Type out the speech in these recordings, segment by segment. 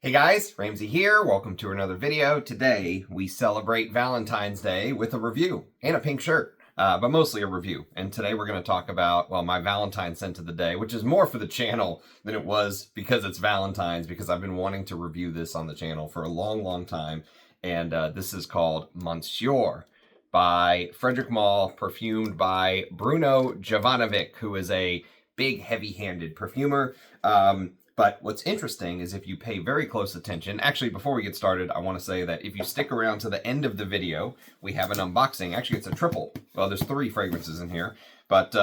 Hey guys, Ramsey here. Welcome to another video. Today we celebrate Valentine's Day with a review and a pink shirt, but mostly a review. And today we're going to talk about, well, my Valentine's scent of the day, which is more for the channel than it was because it's Valentine's, because I've been wanting to review this on the channel for a long time. And this is called Monsieur by Frederic Malle, perfumed by Bruno Jovanovic, who is a big, heavy-handed perfumer. But what's interesting is if you pay very close attention, actually, before we get started, I want to say that if you stick around to the end of the video, we have an unboxing. Actually, it's a triple. Well, there's 3 fragrances in here, but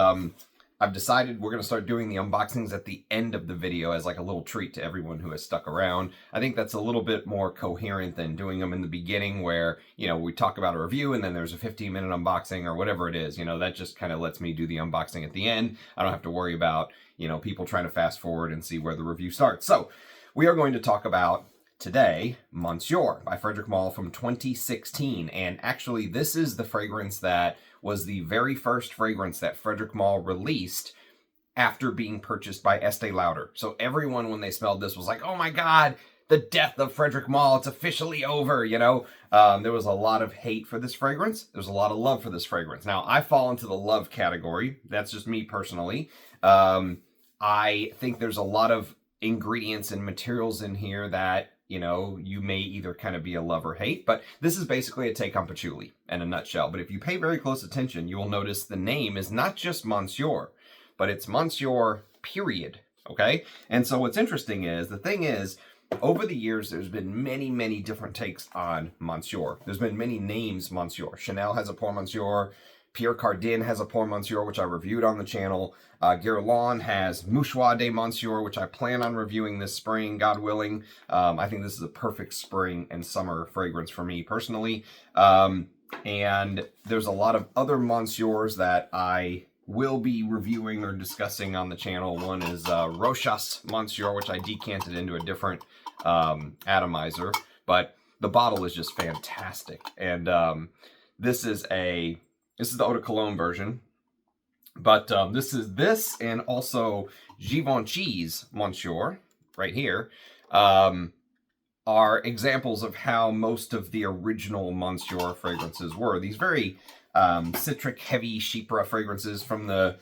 I've decided we're going to start doing the unboxings at the end of the video as like a little treat to everyone who has stuck around. I think that's a little bit more coherent than doing them in the beginning where, you know, we talk about a review and then there's a 15-minute unboxing or whatever it is. You know, that just kind of lets me do the unboxing at the end. I don't have to worry about, you know, people trying to fast forward and see where the review starts. So we are going to talk about today Monsieur by Frederic Malle from 2016. And actually, this is the fragrance that was the very first fragrance that Frederic Malle released after being purchased by Estee Lauder. So everyone, when they smelled this, was like, oh my God, the death of Frederic Malle, it's officially over, you know? There was a lot of hate for this fragrance. There's a lot of love for this fragrance. Now, I fall into the love category. That's just me personally. I think there's a lot of ingredients and materials in here that, you know, you may either kind of be a love or hate, but this is basically a take on patchouli in a nutshell. But if you pay very close attention, you will notice the name is not just Monsieur, but it's Monsieur, period, okay? And so what's interesting is, the thing is, over the years, there's been many different takes on Monsieur. There's been many names Monsieur. Chanel has a Pour Monsieur. Pierre Cardin has a Pour Monsieur, which I reviewed on the channel. Guerlain has Mouchoir de Monsieur, which I plan on reviewing this spring, God willing. I think this is a perfect spring and summer fragrance for me personally. And there's a lot of other Monsieurs that I will be reviewing or discussing on the channel. One is Rochas Monsieur, which I decanted into a different atomizer. But the bottle is just fantastic. And this is the Eau de Cologne version, but this is this and also Givenchy's Monsieur, right here, are examples of how most of the original Monsieur fragrances were. These very citric, heavy Chypre fragrances from the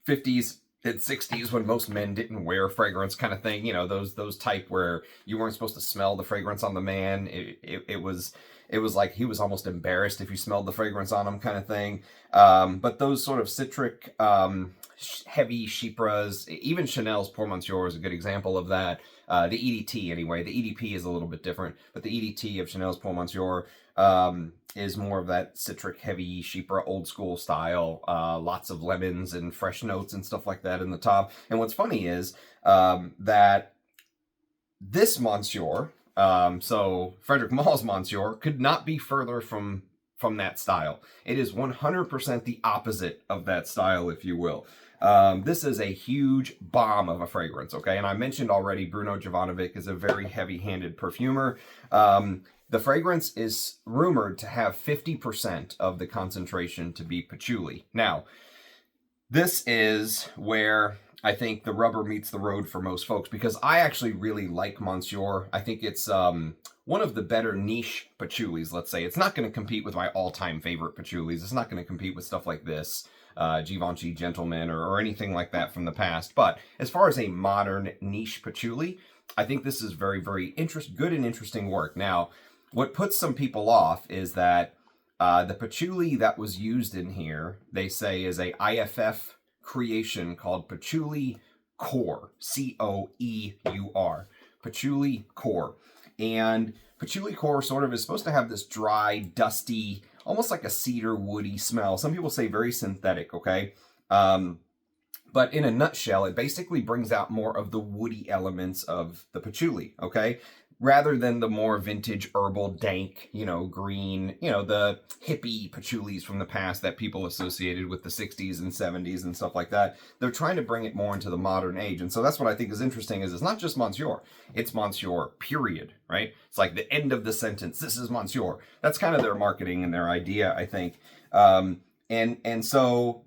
50s and 60s when most men didn't wear fragrance kind of thing. You know, those type where you weren't supposed to smell the fragrance on the man. It was like he was almost embarrassed if you smelled the fragrance on him kind of thing. But those sort of citric, heavy Chypres, even Chanel's Pour Monsieur is a good example of that. The EDT anyway. The EDP is a little bit different, but the EDT of Chanel's Pour Monsieur is more of that citric, heavy Chypre, old school style. Lots of lemons and fresh notes and stuff like that in the top. And what's funny is that this Monsieur, so Frederic Malle's Monsieur, could not be further from that style. It is 100% the opposite of that style, if you will. This is a huge bomb of a fragrance, okay? And I mentioned already Bruno Jovanovic is a very heavy-handed perfumer. The fragrance is rumored to have 50% of the concentration to be patchouli. Now, this is where I think the rubber meets the road for most folks, because I actually really like Monsieur. I think it's one of the better niche patchoulis, let's say. It's not going to compete with my all-time favorite patchoulis. It's not going to compete with stuff like this, Givenchy Gentleman or anything like that from the past. But as far as a modern niche patchouli, I think this is very good and interesting work. Now, what puts some people off is that the patchouli that was used in here, they say, is a IFF creation called Patchouli Core, C-O-E-U-R, Patchouli Core. And Patchouli Core sort of is supposed to have this dry, dusty, almost like a cedar woody smell. Some people say very synthetic, okay? But in a nutshell, it basically brings out more of the woody elements of the patchouli, okay? Rather than the more vintage, herbal, dank, you know, green, you know, the hippie patchoulis from the past that people associated with the 60s and 70s and stuff like that. They're trying to bring it more into the modern age. And so that's what I think is interesting, is it's not just Monsieur. It's Monsieur, period, right? It's like the end of the sentence. This is Monsieur. That's kind of their marketing and their idea, I think. And so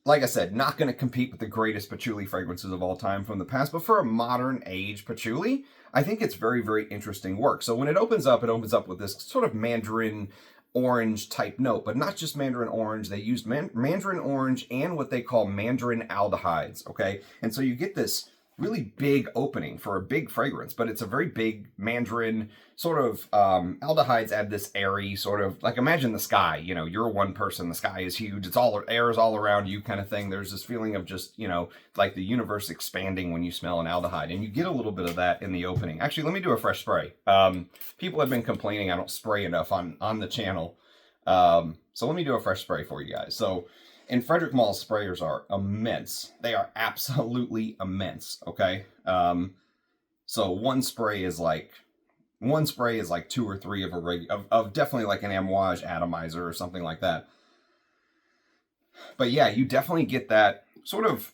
like I said, not going to compete with the greatest patchouli fragrances of all time from the past, but for a modern age patchouli, I think it's very, very interesting work. So when it opens up with this sort of mandarin orange type note, but not just mandarin orange. They used mandarin orange and what they call mandarin aldehydes, okay? And so you get this really big opening for a big fragrance, but it's a very big mandarin sort of, aldehydes add this airy sort of, like imagine the sky, you know, you're one person, the sky is huge, it's all, air is all around you kind of thing. There's this feeling of just, you know, like the universe expanding when you smell an aldehyde, and you get a little bit of that in the opening. Actually, let me do a fresh spray. People have been complaining I don't spray enough on the channel. So let me do a fresh spray for you guys. So, and Frederic Malle's sprayers are immense. They are absolutely immense, okay? So one spray is like 2 or 3 of of definitely like an Amouage atomizer or something like that. But yeah, you definitely get that sort of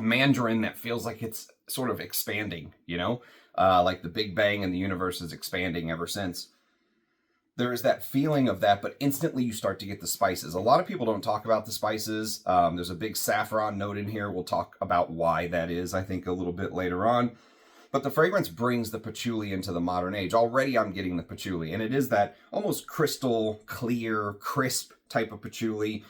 mandarin that feels like it's sort of expanding, you know? Like the Big Bang and the universe is expanding ever since. There is that feeling of that, but instantly you start to get the spices. A lot of people don't talk about the spices. There's a big saffron note in here. We'll talk about why that is, I think, a little bit later on. But the fragrance brings the patchouli into the modern age. Already I'm getting the patchouli, and it is that almost crystal, clear, crisp type of patchouli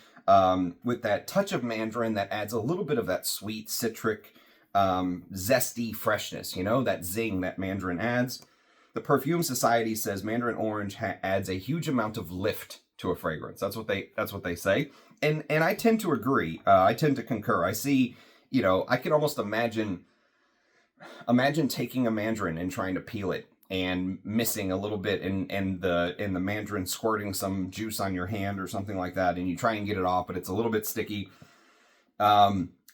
with that touch of mandarin that adds a little bit of that sweet, citric, zesty freshness, you know, that zing that mandarin adds. The Perfume Society says mandarin orange adds a huge amount of lift to a fragrance. That's what they say, and I tend to agree. I tend to concur. I see, you know, I can almost imagine taking a mandarin and trying to peel it and missing a little bit and the mandarin squirting some juice on your hand or something like that, and you try and get it off, but it's a little bit sticky.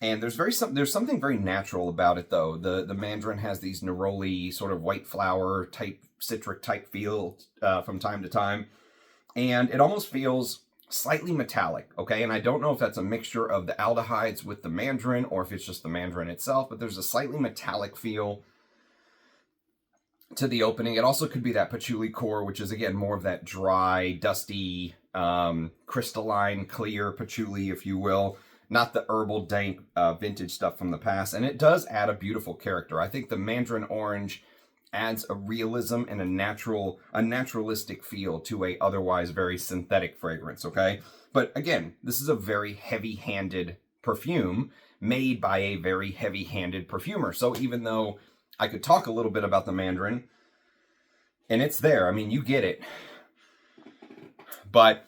And there's something very natural about it, though. The mandarin has these neroli sort of white flower type, citric type feel from time to time. And it almost feels slightly metallic, okay? And I don't know if that's a mixture of the aldehydes with the mandarin or if it's just the mandarin itself, but there's a slightly metallic feel to the opening. It also could be that patchouli core, which is, again, more of that dry, dusty, crystalline, clear patchouli, if you will. Not the herbal, dank, vintage stuff from the past. And it does add a beautiful character. I think the mandarin orange adds a realism and a naturalistic feel to a otherwise very synthetic fragrance, okay? But again, this is a very heavy-handed perfume made by a very heavy-handed perfumer. So even though I could talk a little bit about the mandarin, and it's there, I mean, you get it. But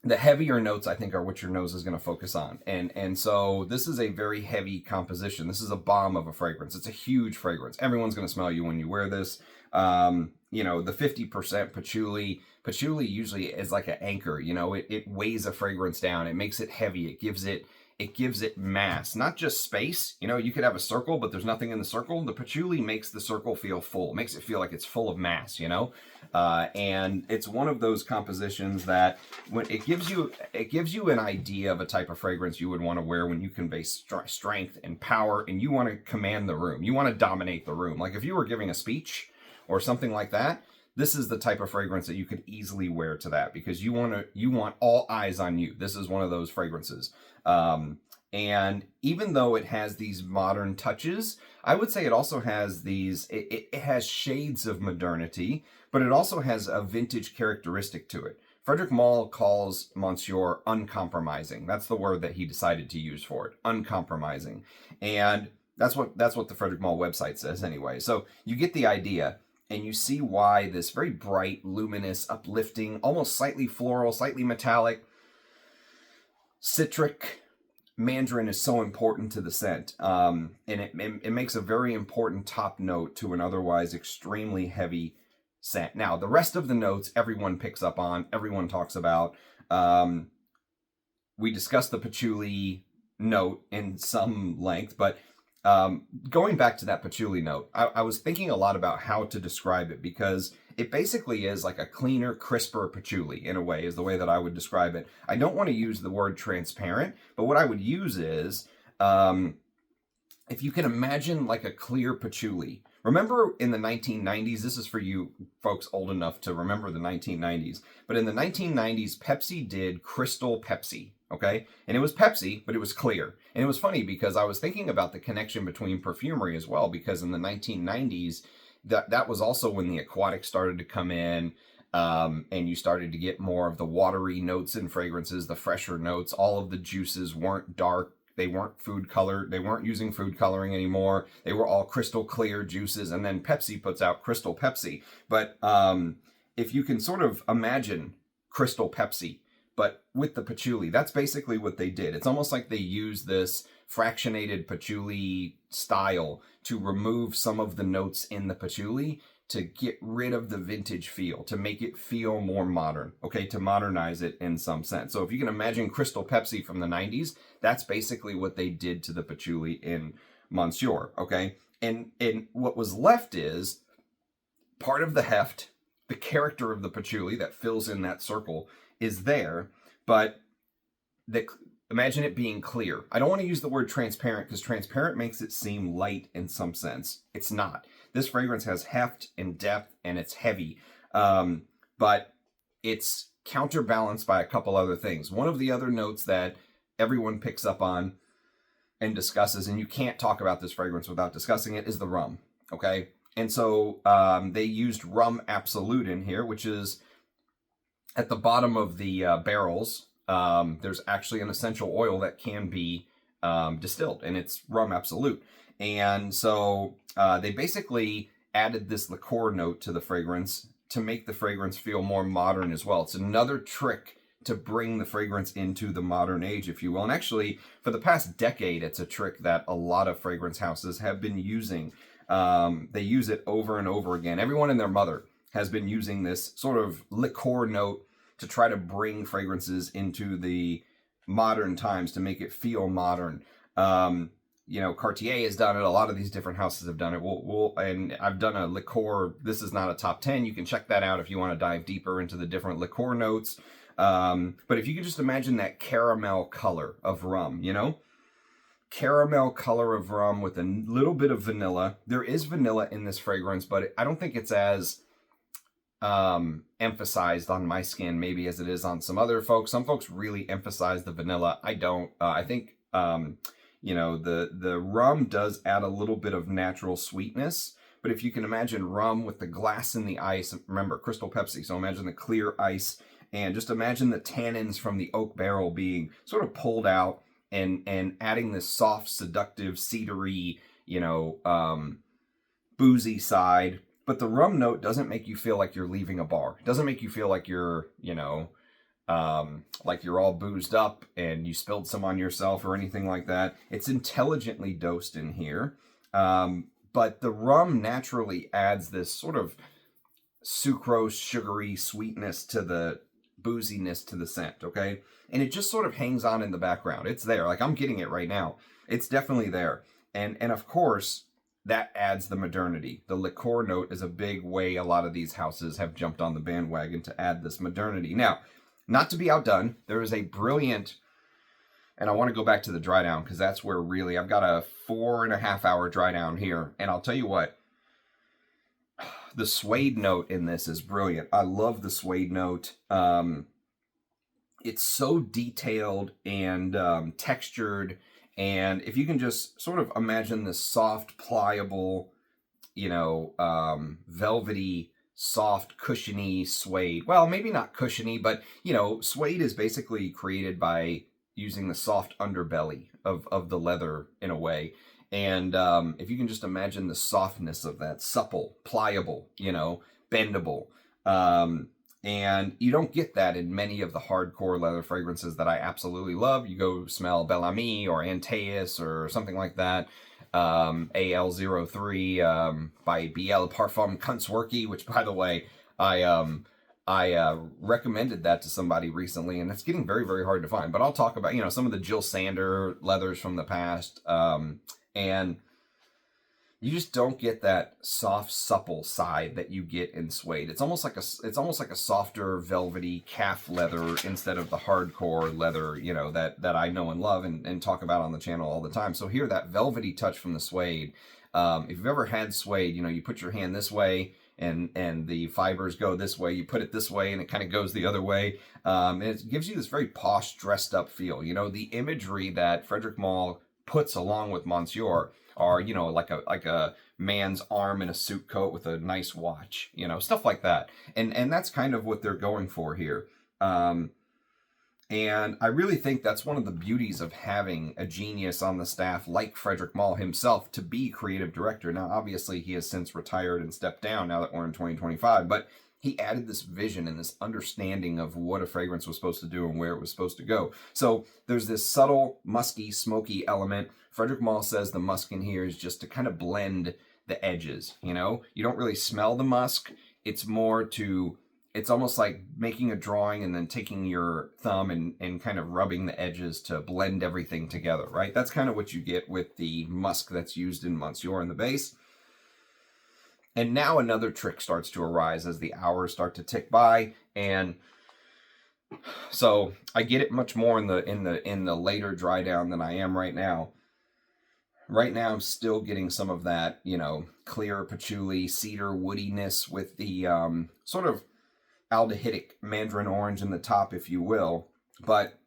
the heavier notes, I think, are what your nose is going to focus on. And so this is a very heavy composition. This is a bomb of a fragrance. It's a huge fragrance. Everyone's going to smell you when you wear this. You know, the 50% patchouli usually is like an anchor. You know, it weighs a fragrance down. It makes it heavy. It gives it mass, not just space. You know, you could have a circle, but there's nothing in the circle. The patchouli makes the circle feel full, makes it feel like it's full of mass, you know? And it's one of those compositions that when it gives you an idea of a type of fragrance you would want to wear when you convey strength and power and you want to command the room. You want to dominate the room. Like if you were giving a speech or something like that, this is the type of fragrance that you could easily wear to that because you want all eyes on you. This is one of those fragrances. And even though it has these modern touches, I would say it also has it has shades of modernity, but it also has a vintage characteristic to it. Frederic Malle calls Monsieur uncompromising. That's the word that he decided to use for it, uncompromising. And that's what the Frederic Malle website says anyway. So you get the idea. And you see why this very bright, luminous, uplifting, almost slightly floral, slightly metallic, citric mandarin is so important to the scent. And it makes a very important top note to an otherwise extremely heavy scent. Now, the rest of the notes, everyone picks up on, everyone talks about. We discussed the patchouli note in some length, but going back to that patchouli note, I was thinking a lot about how to describe it because it basically is like a cleaner, crisper patchouli in a way, is the way that I would describe it. I don't want to use the word transparent, but what I would use is, if you can imagine like a clear patchouli. Remember in the 1990s, this is for you folks old enough to remember the 1990s, but in the 1990s, Pepsi did Crystal Pepsi. okay? And it was Pepsi, but it was clear. And it was funny because I was thinking about the connection between perfumery as well, because in the 1990s, that was also when the aquatic started to come in, and you started to get more of the watery notes in fragrances, the fresher notes. All of the juices weren't dark. They weren't food colored. They weren't using food coloring anymore. They were all crystal clear juices. And then Pepsi puts out Crystal Pepsi. But if you can sort of imagine Crystal Pepsi, but with the patchouli, that's basically what they did. It's almost like they used this fractionated patchouli style to remove some of the notes in the patchouli to get rid of the vintage feel, to make it feel more modern, okay, to modernize it in some sense. So if you can imagine Crystal Pepsi from the 90s, that's basically what they did to the patchouli in Monsieur, okay? And what was left is part of the heft, the character of the patchouli that fills in that circle is there, but imagine it being clear. I don't want to use the word transparent because transparent makes it seem light in some sense. It's not. This fragrance has heft and depth, and it's heavy, but it's counterbalanced by a couple other things. One of the other notes that everyone picks up on and discusses, and you can't talk about this fragrance without discussing it, is the rum, okay? And so they used rum absolute in here, which is at the bottom of the barrels. There's actually an essential oil that can be distilled, and it's rum absolute. And so they basically added this liqueur note to the fragrance to make the fragrance feel more modern as well. It's another trick to bring the fragrance into the modern age, if you will. And actually, for the past decade, it's a trick that a lot of fragrance houses have been using. They use it over and over again. Everyone and their mother has been using this sort of liqueur note to try to bring fragrances into the modern times to make it feel modern. You know, Cartier has done it. A lot of these different houses have done it. And I've done a liqueur. This is not a top 10. You can check that out if you want to dive deeper into the different liqueur notes. But if you could just imagine that caramel color of rum, you know, caramel color of rum with a little bit of vanilla. There is vanilla in this fragrance, but I don't think it's as emphasized on my skin maybe as it is on some other folks. Some folks really emphasize the vanilla. I don't. I think you know, the rum does add a little bit of natural sweetness, but if you can imagine rum with the glass in the ice, remember Crystal Pepsi, so imagine the clear ice, and just imagine the tannins from the oak barrel being sort of pulled out and adding this soft, seductive, cedary, you know, boozy side. But the rum note doesn't make you feel like you're leaving a bar. It doesn't make you feel like you're, you know, like you're all boozed up and you spilled some on yourself or anything like that. It's intelligently dosed in here. But the rum naturally adds this sort of sucrose, sugary sweetness to the booziness to the scent, okay? And it just sort of hangs on in the background. It's there. Like, I'm getting it right now. It's definitely there. And of course, that adds the modernity. The liqueur note is a big way a lot of these houses have jumped on the bandwagon to add this modernity. Now, not to be outdone, there is a brilliant, and I want to go back to the dry down because that's where really, I've got a 4.5 hour dry down here. And I'll tell you what, the suede note in this is brilliant. I love the suede note. It's so detailed and textured. And if you can just sort of imagine this soft, pliable, you know, velvety, soft, cushiony suede. Well, maybe not cushiony, but, you know, suede is basically created by using the soft underbelly of the leather in a way. And if you can just imagine the softness of that, supple, pliable, you know, bendable. And you don't get that in many of the hardcore leather fragrances that I absolutely love. You go smell Bel Ami or Antaeus or something like that. AL03 by BL Parfum Kunstwerke, which, by the way, I recommended that to somebody recently, and it's getting very, very hard to find. But I'll talk about, you know, some of the Jill Sander leathers from the past, and you just don't get that soft, supple side that you get in suede. It's almost like a softer, velvety calf leather instead of the hardcore leather, you know, that I know and love and talk about on the channel all the time. So here, that velvety touch from the suede. If you've ever had suede, you know, you put your hand this way and the fibers go this way. You put it this way and it kind of goes the other way. And it gives you this very posh, dressed up feel. You know, the imagery that Frederic Malle puts along with Monsieur are, you know, like a man's arm in a suit coat with a nice watch, you know, stuff like that. And that's kind of what they're going for here. And I really think that's one of the beauties of having a genius on the staff like Frederic Malle himself to be creative director. Now, obviously, he has since retired and stepped down now that we're in 2025, but he added this vision and this understanding of what a fragrance was supposed to do and where it was supposed to go. So there's this subtle, musky, smoky element. Frederic Malle says the musk in here is just to kind of blend the edges, you know? You don't really smell the musk. It's more to... It's almost like making a drawing and then taking your thumb and kind of rubbing the edges to blend everything together, right? That's kind of what you get with the musk that's used in Monsieur in the base. And now another trick starts to arise as the hours start to tick by, and so I get it much more in the later dry down than I am right now. Right now, I'm still getting some of that, you know, clear patchouli, cedar woodiness with the sort of aldehydic mandarin orange in the top, if you will. But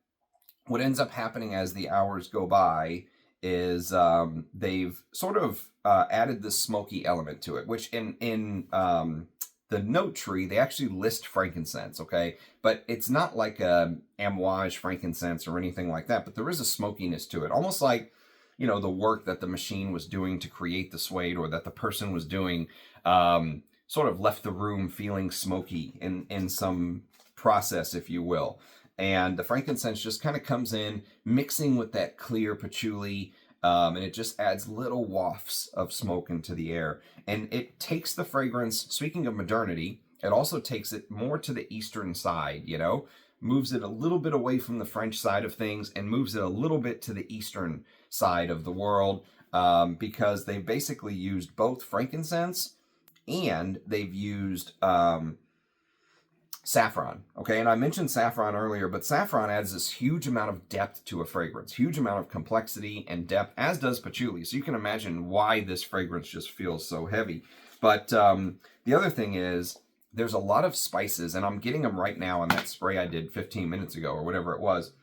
what ends up happening as the hours go by is they've sort of added this smoky element to it, which in the note tree, they actually list frankincense, okay? But it's not like a amouage frankincense or anything like that, but there is a smokiness to it, almost like, you know, the work that the machine was doing to create the suede, or that the person was doing sort of left the room feeling smoky in some process, if you will. And the frankincense just kind of comes in, mixing with that clear patchouli, and it just adds little wafts of smoke into the air. And it takes the fragrance, speaking of modernity, it also takes it more to the eastern side, you know? Moves it a little bit away from the French side of things and moves it a little bit to the eastern side of the world, because they basically used both frankincense and they've used saffron, okay? And I mentioned saffron earlier, but saffron adds this huge amount of depth to a fragrance, huge amount of complexity and depth, as does patchouli. So you can imagine why this fragrance just feels so heavy. But the other thing is, there's a lot of spices, and I'm getting them right now in that spray I did 15 minutes ago, or whatever it was.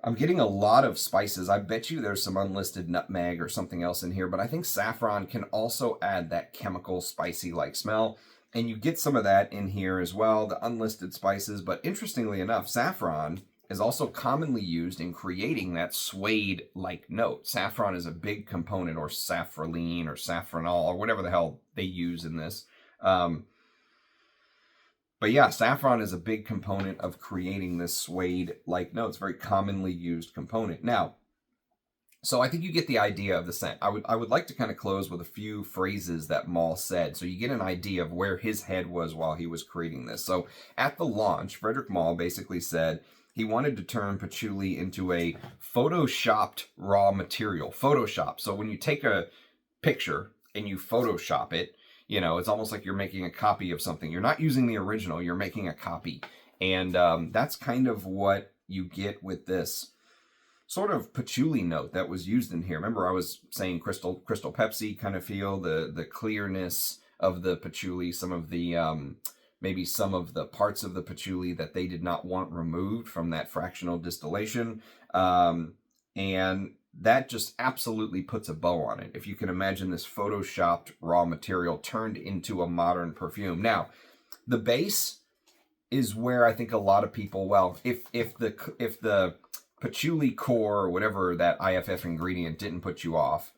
I'm getting a lot of spices. I bet you there's some unlisted nutmeg or something else in here, but I think saffron can also add that chemical spicy-like smell. And you get some of that in here as well, the unlisted spices. But interestingly enough, saffron is also commonly used in creating that suede-like note. Saffron is a big component, or safraline or saffronol, or whatever the hell they use in this. But yeah, saffron is a big component of creating this suede-like note. It's a very commonly used component. Now, so I think you get the idea of the scent. I would like to kind of close with a few phrases that Malle said, so you get an idea of where his head was while he was creating this. So at the launch, Frederic Malle basically said he wanted to turn patchouli into a photoshopped raw material. Photoshop. So when you take a picture and you Photoshop it, you know, it's almost like you're making a copy of something. You're not using the original, you're making a copy. And that's kind of what you get with this sort of patchouli note that was used in here. Remember, I was saying crystal Pepsi kind of feel, the clearness of the patchouli, some of the, maybe some of the parts of the patchouli that they did not want removed from that fractional distillation. And that just absolutely puts a bow on it. If you can imagine this photoshopped raw material turned into a modern perfume. Now, the base is where I think a lot of people, well, if the patchouli core, or whatever that IFF ingredient didn't put you off,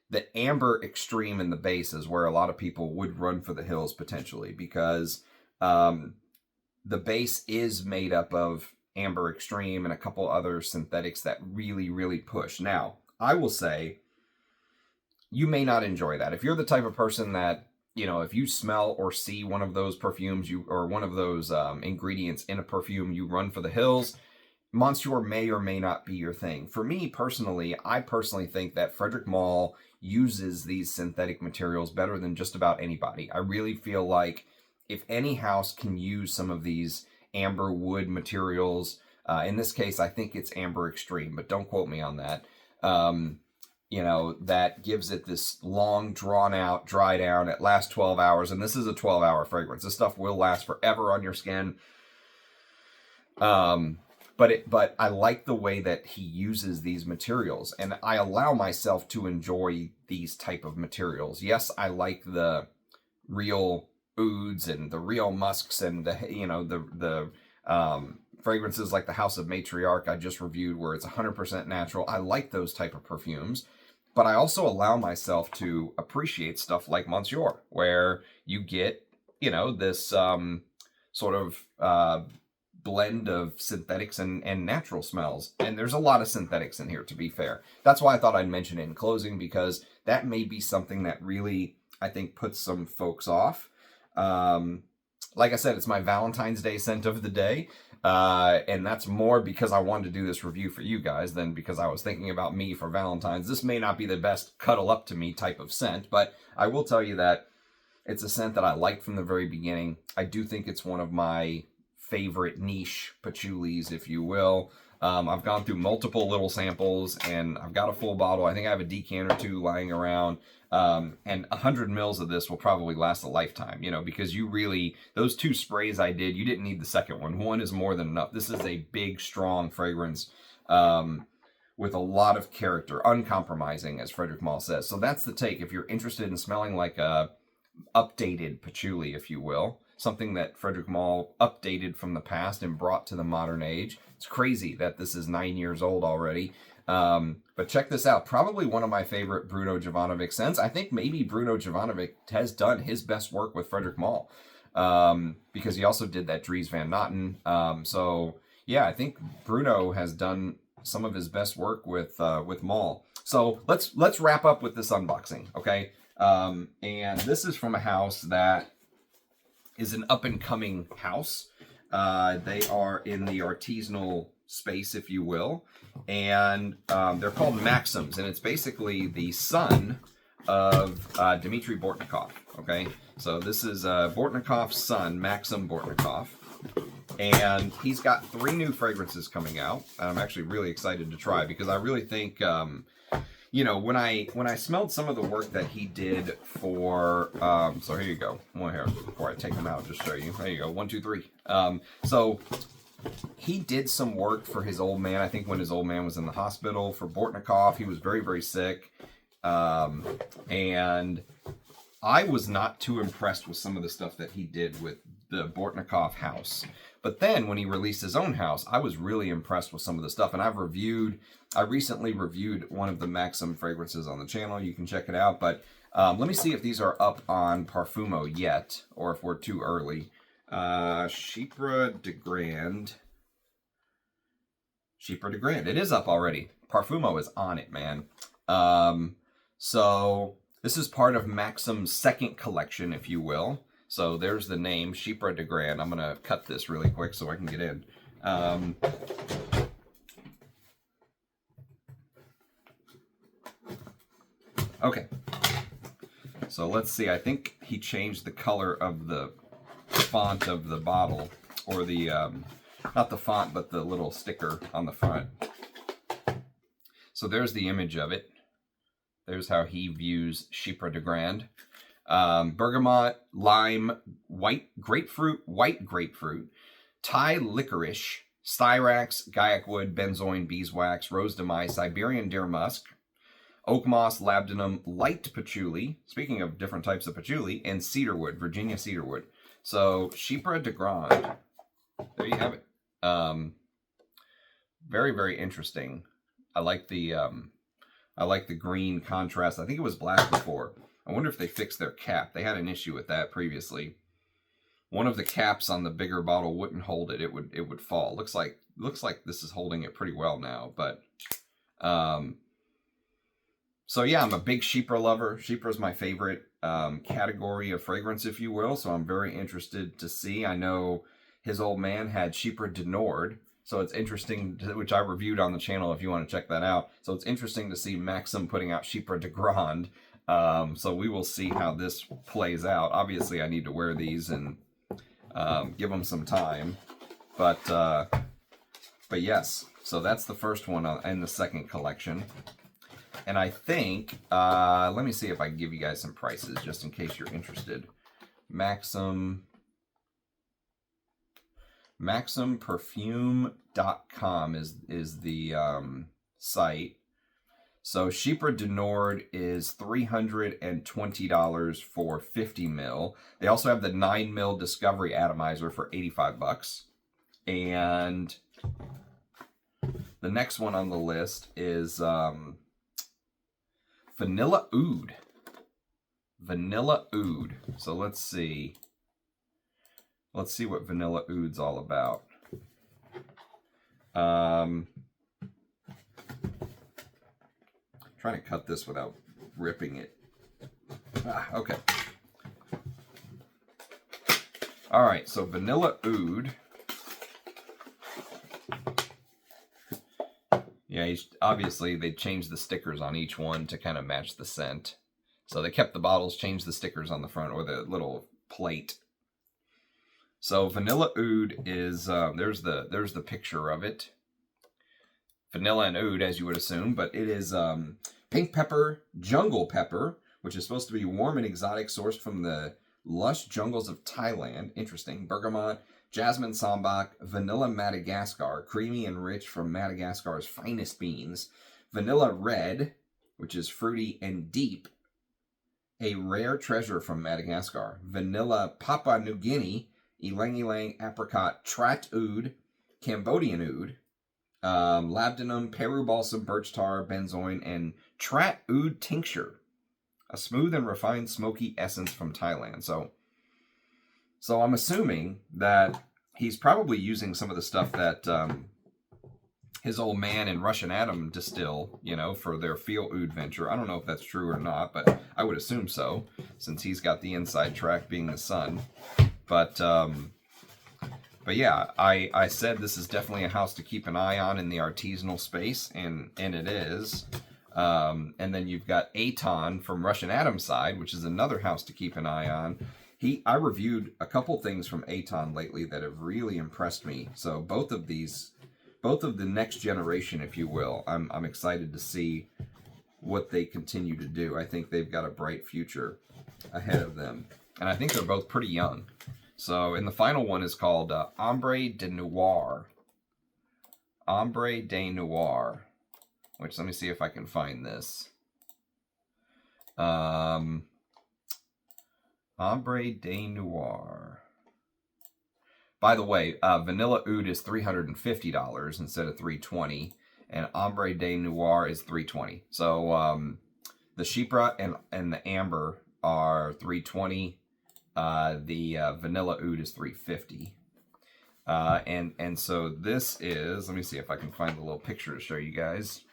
the amber extreme in the base is where a lot of people would run for the hills potentially, because the base is made up of Amber Extreme and a couple other synthetics that really, really push. Now, I will say, you may not enjoy that. If you're the type of person that, you know, if you smell or see one of those perfumes, or one of those ingredients in a perfume, you run for the hills. Monsieur may or may not be your thing. For me personally, I personally think that Frederic Malle uses these synthetic materials better than just about anybody. I really feel like if any house can use some of these amber wood materials, in this case I think it's Amber Extreme, but don't quote me on that, you know, that gives it this long, drawn out, dry down. It lasts 12 hours, and this is a 12-hour fragrance. This stuff will last forever on your skin. But I like the way that he uses these materials, and I allow myself to enjoy these type of materials. Yes, I like the real ouds and the real musks and the fragrances like the House of Matriarch I just reviewed, where it's 100% natural. I like those type of perfumes, but I also allow myself to appreciate stuff like Monsieur, where you get, you know, this sort of blend of synthetics and natural smells. And there's a lot of synthetics in here, to be fair. That's why I thought I'd mention it in closing, because that may be something that really, I think, puts some folks off. Like I said, it's my Valentine's Day scent of the day. And that's more because I wanted to do this review for you guys than because I was thinking about me for Valentine's. This may not be the best cuddle up to me type of scent, but I will tell you that it's a scent that I liked from the very beginning. I do think it's one of my favorite niche patchoulis, if you will. I've gone through multiple little samples, and I've got a full bottle. I think I have a decanter or two lying around. And 100 mils of this will probably last a lifetime, you know, because you really, those 2 sprays I did, you didn't need the second one. One is more than enough. This is a big, strong fragrance with a lot of character, uncompromising, as Frederic Malle says. So that's the take. If you're interested in smelling like a updated patchouli, if you will, something that Frederic Malle updated from the past and brought to the modern age. It's crazy that this is 9 years old already. But check this out. Probably one of my favorite Bruno Jovanovic scents. I think maybe Bruno Jovanovic has done his best work with Frederic Malle, because he also did that Dries Van Noten. So yeah, I think Bruno has done some of his best work with Malle. So let's wrap up with this unboxing, okay? And this is from a house that is an up-and-coming house. They are in the artisanal space, if you will, and they're called Maxims, and it's basically the son of Dmitry Bortnikov, okay? So this is Bortnikov's son, Maksim Bortnikov, and he's got 3 new fragrances coming out. I'm actually really excited to try, because I really think, you know, when I smelled some of the work that he did for, so here you go, one here, before I take them out, just show you, there you go, 1, 2, 3. So he did some work for his old man, I think when his old man was in the hospital, for Bortnikov. He was very, very sick, and I was not too impressed with some of the stuff that he did with the Bortnikov house. But then when he released his own house, I was really impressed with some of the stuff. And I recently reviewed one of the Maxim fragrances on the channel. You can check it out. But let me see if these are up on Parfumo yet, or if we're too early. Chypre de Grande. Chypre de Grande. It is up already. Parfumo is on it, man. So this is part of Maxim's second collection, if you will. So there's the name, Chypre de Grande. I'm going to cut this really quick so I can get in. Okay. So let's see. I think he changed the color of the font of the bottle, or the, not the font, but the little sticker on the front. So there's the image of it. There's how he views Chypre de Grande. Bergamot, lime, white grapefruit, Thai licorice, styrax, gaiac wood, benzoin, beeswax, rose de mai, Siberian deer musk, oak moss, labdanum, light patchouli, speaking of different types of patchouli, and cedarwood, Virginia cedarwood. So Chypre de Grande, there you have it. Very, very interesting. I like the green contrast. I think it was black before. I wonder if they fixed their cap. They had an issue with that previously. One of the caps on the bigger bottle wouldn't hold it. It would fall. Looks like this is holding it pretty well now. But so yeah, I'm a big Chypre lover. Chypre is my favorite category of fragrance, if you will. So I'm very interested to see. I know his old man had Chypre de Nord. So it's interesting, which I reviewed on the channel if you want to check that out. So it's interesting to see Maxim putting out Chypre de Grande. So we will see how this plays out. Obviously, I need to wear these and give them some time. But yes, so that's the first one in the second collection. And I think, let me see if I can give you guys some prices just in case you're interested. MaksimPerfume.com is the site. So Chypre du Nord is $320 for 50 mil. They also have the 9 mil Discovery Atomizer for $85. And the next one on the list is Vanilla Oud. Vanilla Oud. So let's see. Let's see what Vanilla Oud's all about. Trying to cut this without ripping it. Okay. All right, so Vanilla Oud. Yeah, obviously they changed the stickers on each one to kind of match the scent. So they kept the bottles, changed the stickers on the front or the little plate. So Vanilla Oud is there's the picture of it. Vanilla and oud, as you would assume, but it is pink pepper, jungle pepper, which is supposed to be warm and exotic, sourced from the lush jungles of Thailand. Interesting. Bergamot, jasmine sambac, vanilla Madagascar, creamy and rich from Madagascar's finest beans. Vanilla red, which is fruity and deep, a rare treasure from Madagascar. Vanilla Papua New Guinea, ylang ylang apricot, Trat oud, Cambodian oud, labdanum, Peru balsam, birch tar, benzoin, and Trat oud tincture, a smooth and refined smoky essence from Thailand. So I'm assuming that he's probably using some of the stuff that his old man and Russian Atom distill, you know, for their Feel Oud venture. I don't know if that's true or not, but I would assume so, since he's got the inside track being the sun. But yeah, I said this is definitely a house to keep an eye on in the artisanal space, and it is. And then you've got Aton from Russian Atom's side, which is another house to keep an eye on. I reviewed a couple things from Aton lately that have really impressed me. So both of the next generation, if you will, I'm excited to see what they continue to do. I think they've got a bright future ahead of them. And I think they're both pretty young. So, and the final one is called Ambre de Noir. Ambre de Noir. Which, let me see if I can find this. Ambre de Noir. By the way, Vanilla Oud is $350 instead of $320. And Ambre de Noir is $320. So, the Chypre and the Amber are $320. The Vanilla Oud is $350. And so this is, let me see if I can find the little picture to show you guys.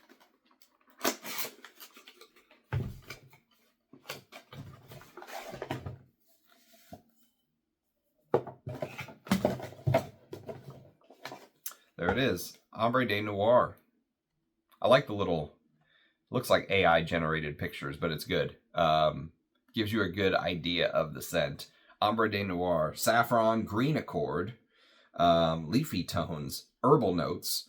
There it is, Ambre de Noir. I like the little, looks like AI generated pictures, but it's good. Gives you a good idea of the scent. Ambre de Noir, saffron, green accord, leafy tones, herbal notes,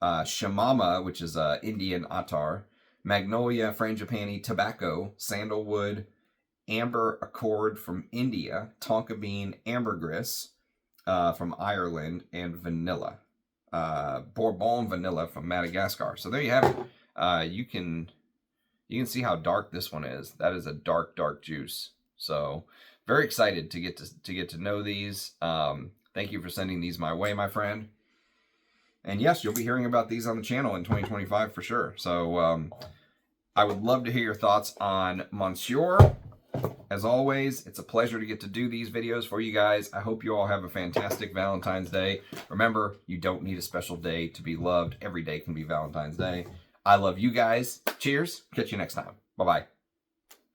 shamama, which is Indian attar, magnolia, frangipani, tobacco, sandalwood, amber accord from India, tonka bean, ambergris from Ireland, and vanilla. Bourbon vanilla from Madagascar. So there you have it. You can see how dark this one is. That is a dark, dark juice. So very excited to get to know these. Thank you for sending these my way, my friend. And yes, you'll be hearing about these on the channel in 2025 for sure. So I would love to hear your thoughts on Monsieur. As always, it's a pleasure to get to do these videos for you guys. I hope you all have a fantastic Valentine's Day. Remember, you don't need a special day to be loved. Every day can be Valentine's Day. I love you guys. Cheers. Catch you next time. Bye-bye.